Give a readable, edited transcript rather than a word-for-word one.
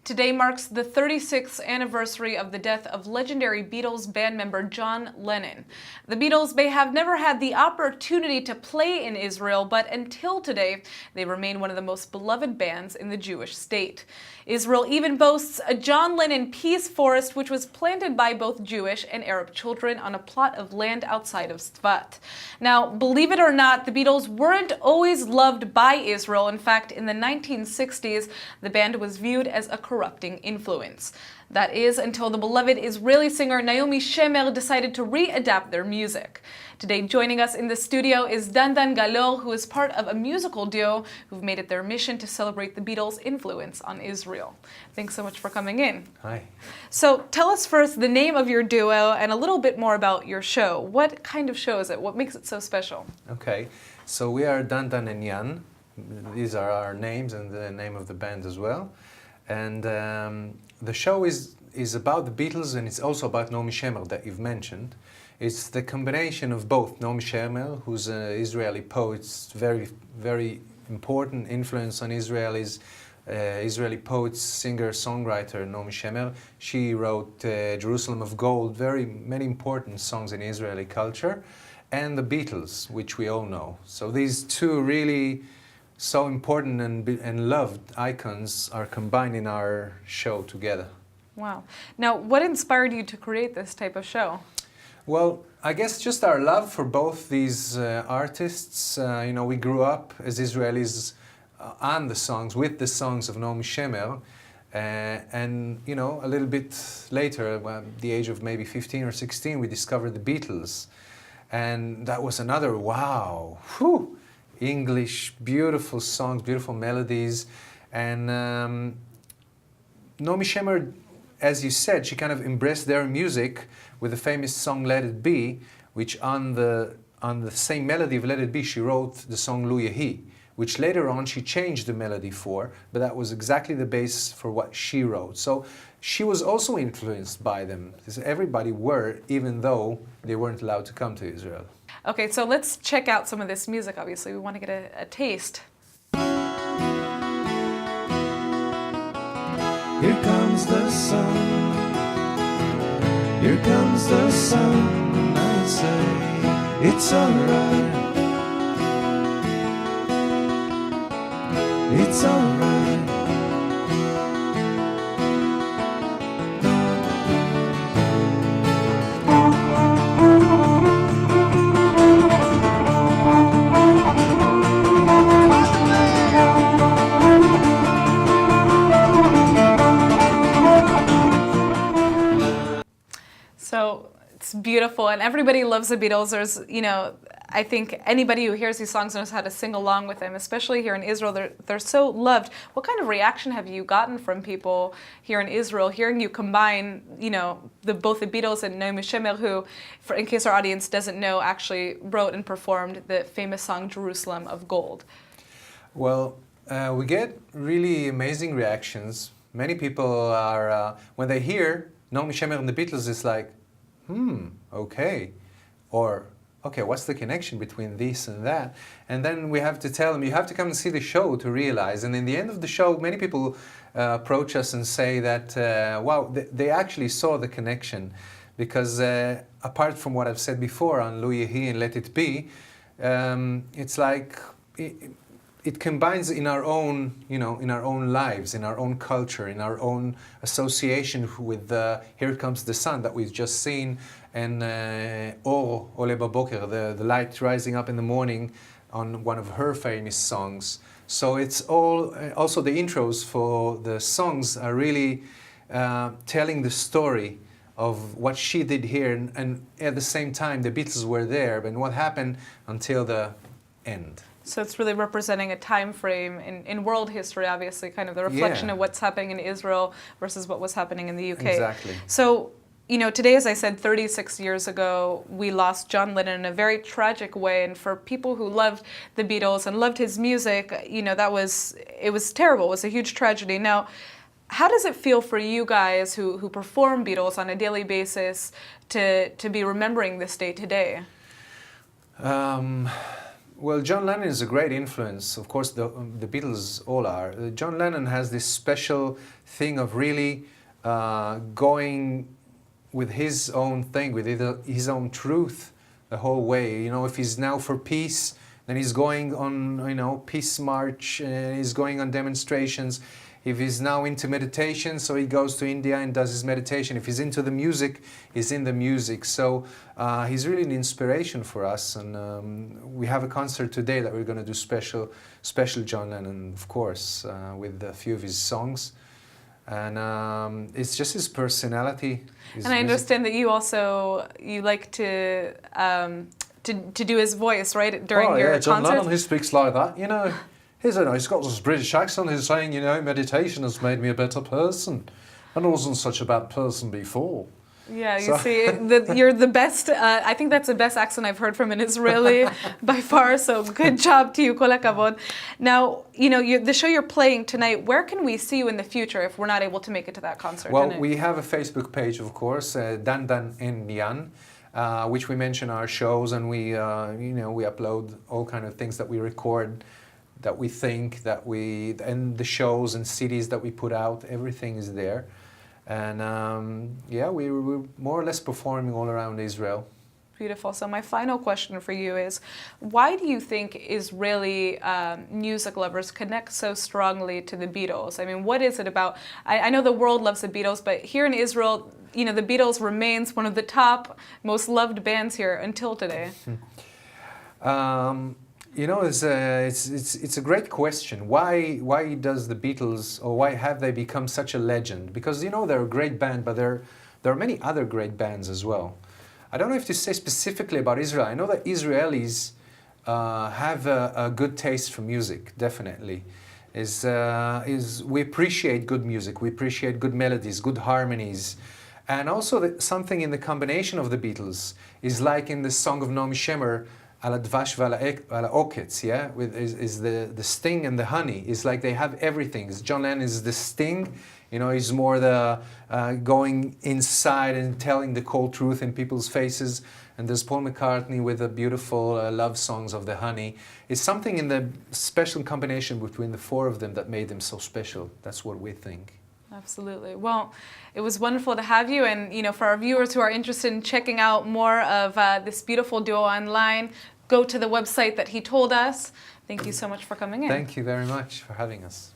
Today marks the 36th anniversary of the death of legendary Beatles band member John Lennon. The Beatles may have never had the opportunity to play in Israel, but until today, they remain one of the most beloved bands in the Jewish state. Israel even boasts a John Lennon peace forest, which was planted by both Jewish and Arab children on a plot of land outside of Tzfat. Now, believe it or not, the Beatles weren't always loved by Israel. In fact, in the 1960s, the band was viewed as a corrupting influence. That is, until the beloved Israeli singer Naomi decided to re-adapt their music. Today, joining us in the studio is Dandan Galor, who is part of a musical duo who've made it their mission to celebrate the Beatles' influence on Israel. Thanks so much for coming in. Hi. So tell us first the name of your duo and a little bit more about your show. What kind of show is it? What makes it so special? Okay, so we are Dandan and ViaN. These are our names and the name of the band as well. And the show is about the Beatles, and it's also about Naomi that you've mentioned. It's the combination of both Naomi, who's an Israeli poet, very, very important influence on Israeli poets, singer, songwriter Naomi. She wrote Jerusalem of Gold, very many important songs in Israeli culture, and the Beatles, which we all know. So these two really so important and loved icons are combined in our show together. Wow. Now, what inspired you to create this type of show? Well, I guess just our love for both these artists. We grew up as Israelis on the songs, with the songs of Naomi and a little bit later, at the age of maybe 15 or 16, we discovered the Beatles. And that was another, wow, whew, English, beautiful songs, beautiful melodies. And Naomi, as you said, she kind of embraced their music with the famous song Let It Be, which on the same melody of Let It Be, she wrote the song Lu Yehi, which later on she changed the melody for, but that was exactly the base for what she wrote. So she was also influenced by them. Everybody were, even though they weren't allowed to come to Israel. Okay, so let's check out some of this music, obviously. We want to get a taste. Here comes the sun, here comes the sun, I say, it's alright, it's alright. So it's beautiful, and everybody loves the Beatles. There's, I think anybody who hears these songs knows how to sing along with them, especially here in Israel. They're so loved. What kind of reaction have you gotten from people here in Israel, hearing you combine, both the Beatles and Naomi, who, in case our audience doesn't know, actually wrote and performed the famous song Jerusalem of Gold? Well, we get really amazing reactions. Many people are, when they hear Naomi and the Beatles, it's like, okay. Or, okay, what's the connection between this and that? And then we have to tell them, you have to come and see the show to realize. And in the end of the show, many people approach us and say that, wow, they actually saw the connection. Because apart from what I've said before on Lu Yehi and Let It Be, it's like, it combines in our own, in our own lives, in our own culture, in our own association with Here Comes the Sun that we've just seen, and Or Ole Baboker, the light rising up in the morning, on one of her famous songs. So it's all, also the intros for the songs are really telling the story of what she did here, and at the same time the Beatles were there, and what happened until the end. So it's really representing a time frame in world history, obviously, kind of the reflection of what's happening in Israel versus what was happening in the UK. Exactly. So, today, as I said, 36 years ago, we lost John Lennon in a very tragic way. And for people who loved the Beatles and loved his music, it was terrible. It was a huge tragedy. Now, how does it feel for you guys who perform Beatles on a daily basis to be remembering this day today? Well, John Lennon is a great influence. Of course, the Beatles all are. John Lennon has this special thing of really going with his own thing, with his own truth the whole way. You know, if he's now for peace, then he's going on, you know, peace march, and he's going on demonstrations. If he's now into meditation, so he goes to India and does his meditation. If he's into the music, he's in the music. So he's really an inspiration for us. And we have a concert today that we're going to do special John Lennon, of course, with a few of his songs. And it's just his personality. His and I music. understand that you like to do his voice, right, during your John concerts? Lennon, he speaks like that, you know. He's got this British accent. He's saying, you know, meditation has made me a better person, and I wasn't such a bad person before. Yeah, you see, you're the best. I think that's the best accent I've heard from an Israeli by far. So good job to you, kol hakavod. Now, you know, the show you're playing tonight. Where can we see you in the future if we're not able to make it to that concert? Well, tonight? we have a Facebook page, of course, Dandan and Vian, which we mention our shows, and we upload all kind of things that we record, that we think, and the shows and CDs that we put out. Everything is there. And we're more or less performing all around Israel. Beautiful. So my final question for you is, why do you think Israeli music lovers connect so strongly to the Beatles? I mean, what is it about? I know the world loves the Beatles, but here in Israel, you know, the Beatles remains one of the top, most loved bands here until today. You know, it's a great question. Why does the Beatles, or why have they become such a legend? Because, you know, they're a great band, but there are many other great bands as well. I don't know if to say specifically about Israel. I know that Israelis have a good taste for music, definitely. We appreciate good music, we appreciate good melodies, good harmonies. And also something in the combination of the Beatles is like in the song of Naomi Shemer, Al Advash Vala Oketz, yeah, is the sting and the honey. It's like they have everything. John Lennon is the sting, you know, he's more the going inside and telling the cold truth in people's faces. And there's Paul McCartney with the beautiful love songs of the honey. It's something in the special combination between the four of them that made them so special. That's what we think. Absolutely. Well, it was wonderful to have you, and, you know, for our viewers who are interested in checking out more of this beautiful duo online, go to the website that he told us. Thank you so much for coming in. Thank you very much for having us.